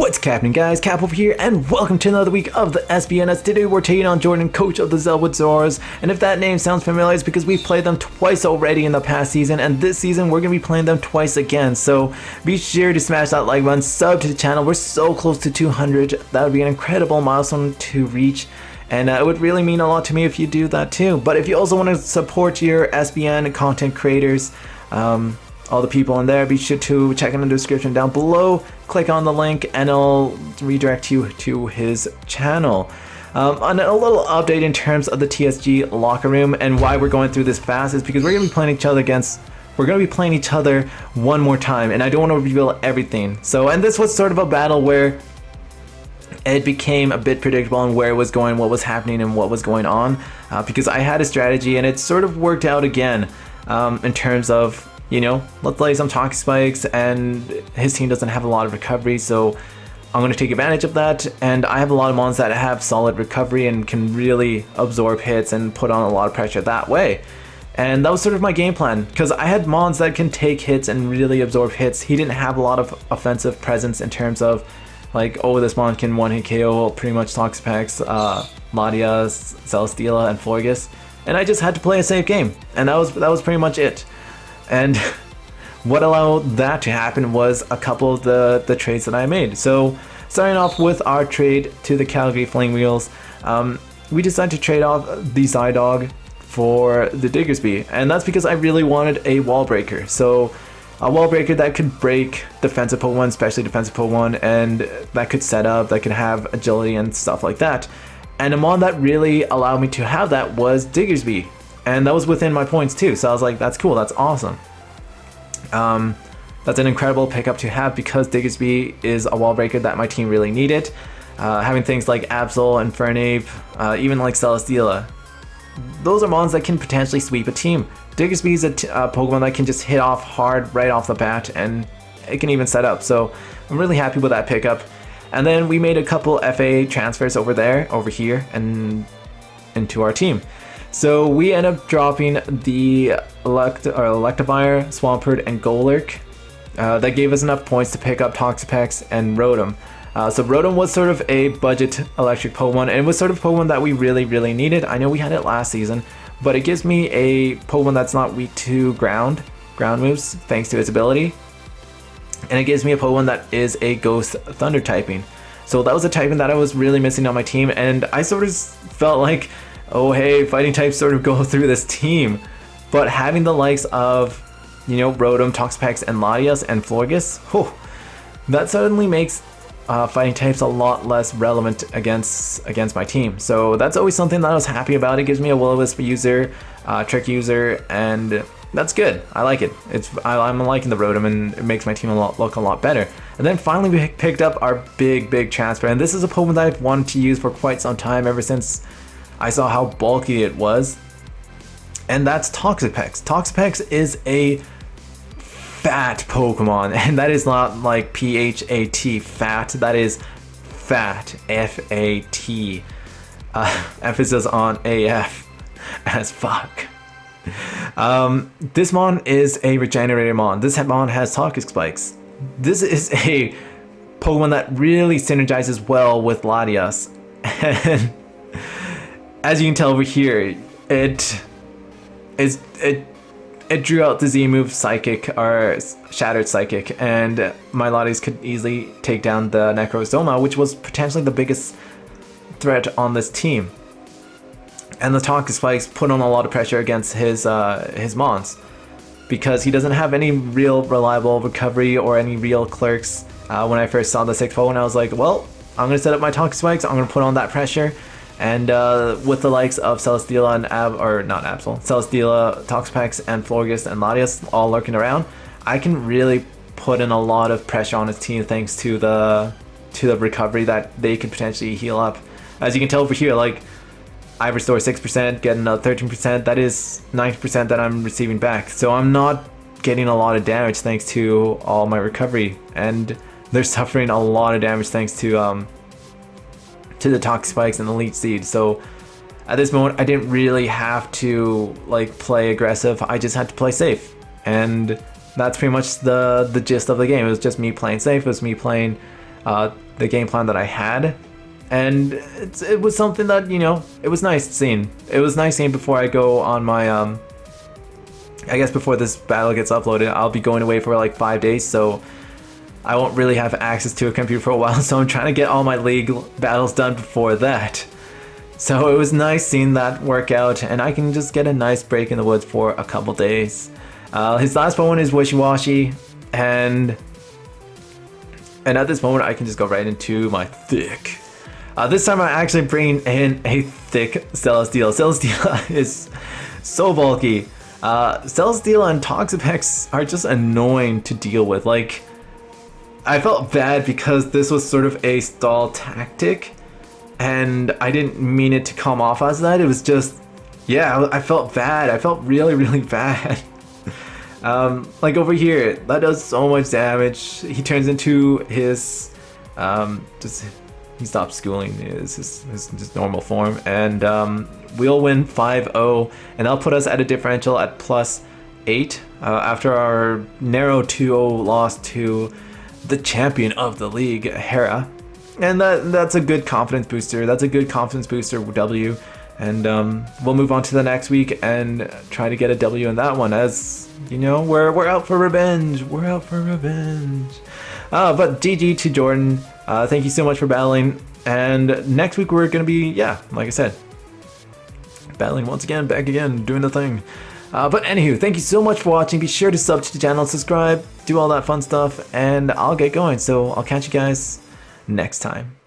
What's happening, guys? Cap over here, and welcome to another week of the SBN. As today we're taking on Jordan, coach of the Zellwood Zoruas, and if that name sounds familiar, it's because we've played them twice already in the past season, and this season we're going to be playing them twice again. So be sure to smash that like button, sub to the channel. We're so close to 200. That would be an incredible milestone to reach, and it would really mean a lot to me if you do that too. But if you also want to support your SBN content creators, all the people in there, be sure to check in the description down below, click on the link, and it'll redirect you to his channel. On a little update in terms of the TSG locker room, and why we're going through this fast is because we're going to be playing each other one more time, and I don't want to reveal everything. So, and this was sort of a battle where it became a bit predictable on where it was going, what was happening, and what was going on, because I had a strategy, and it sort of worked out again in terms of, you know, let's lay some toxic spikes, and his team doesn't have a lot of recovery, so I'm going to take advantage of that. And I have a lot of mons that have solid recovery and can really absorb hits and put on a lot of pressure that way. And that was sort of my game plan, because I had mons that can take hits and really absorb hits. He didn't have a lot of offensive presence in terms of like, oh, this mon can one-hit KO pretty much Toxapex, Latias, Celesteela, and Florgus, and I just had to play a safe game, and that was pretty much it. And what allowed that to happen was a couple of the trades that I made. So starting off with our trade to the Calgary Flame Wheels, we decided to trade off the Psydog for the Diggersby, and that's because I really wanted a wall breaker. So a wall breaker that could break defensive Pokemon, especially defensive Pokemon, and that could set up, that could have agility and stuff like that. And a mon that really allowed me to have that was Diggersby. And that was within my points too, so I was like, that's cool, that's awesome. That's an incredible pickup to have, because Diggersby is a wall breaker that my team really needed. Having things like Absol, Infernape, even like Celesteela, those are mons that can potentially sweep a team. Diggersby is a Pokemon that can just hit off hard right off the bat, and it can even set up, so I'm really happy with that pickup. And then we made a couple FA transfers over here, and into our team. So we end up dropping the Electivire, Swampert, and Golurk. That gave us enough points to pick up Toxapex and Rotom. So Rotom was sort of a budget electric Pokemon, and it was sort of Pokemon that we really needed. I know we had it last season, but it gives me a Pokemon that's not weak to ground moves, thanks to its ability. And it gives me a Pokemon that is a Ghost Thunder typing. So that was a typing that I was really missing on my team, and I sort of felt like, oh hey, fighting types sort of go through this team. But having the likes of, you know, Rotom, Toxapex, and Latias, and Florgus, that suddenly makes fighting types a lot less relevant against my team. So that's always something that I was happy about. It gives me a Will-O-Wisp user, Trick user, and that's good. I like it. I'm liking the Rotom, and it makes my team look a lot better. And then finally we picked up our big transfer, and this is a Pokemon that I've wanted to use for quite some time, ever since I saw how bulky it was, and that's Toxapex. Toxapex is a fat Pokemon, and that is not like P-H-A-T, fat, that is fat, F-A-T, emphasis on A-F, as fuck. This mon is a regenerated mon. This mon has Toxic Spikes. This is a Pokemon that really synergizes well with Latias, and as you can tell over here, it drew out the Z move Psychic, or Shattered Psychic, and my Latias could easily take down the Necrozoma, which was potentially the biggest threat on this team. And the Toxic Spikes put on a lot of pressure against his mons, because he doesn't have any real reliable recovery or any real clerks. When I first saw the 6 Pokemon, I was like, well, I'm going to set up my Toxic Spikes, I'm going to put on that pressure. And with the likes of Celesteela and Celesteela, Toxapex, and Florgus, and Latias all lurking around, I can really put in a lot of pressure on his team, thanks to the recovery that they could potentially heal up. As you can tell over here, like, I restore 6%, get another 13%, that is 90% that I'm receiving back. So I'm not getting a lot of damage thanks to all my recovery, and they're suffering a lot of damage thanks to the Toxic Spikes and the Leech Seed. So at this moment I didn't really have to like play aggressive, I just had to play safe, and that's pretty much the gist of the game. It was just me playing safe, it was me playing the game plan that I had. And it was something that, you know, it was nice seeing. It was nice seeing before I go on my, I guess before this battle gets uploaded, I'll be going away for like 5 days, so I won't really have access to a computer for a while, so I'm trying to get all my league battles done before that. So it was nice seeing that work out, and I can just get a nice break in the woods for a couple days. His last one is Wishy-Washy, and at this moment I can just go right into my thick. This time I'm actually bringing in a thick Celesteela. Celesteela is so bulky. Celesteela and Toxapex are just annoying to deal with. Like, I felt bad because this was sort of a stall tactic, and I didn't mean it to come off as that. It was just, yeah, I felt bad. I felt really, really bad. Like over here, that does so much damage. He turns into his, he stops schooling, his normal form, and we'll win 5-0, and that'll put us at a differential at +8 after our narrow 2-0 loss to the champion of the league, Hera. And that's a good confidence booster. That's a good confidence booster W. And we'll move on to the next week and try to get a W in that one. As you know, we're out for revenge. We're out for revenge. But GG to Jordan. Thank you so much for battling. And next week we're gonna be, yeah, like I said, battling once again, back again, doing the thing. But anywho, thank you so much for watching. Be sure to sub to the channel, subscribe, do all that fun stuff, and I'll get going. So I'll catch you guys next time.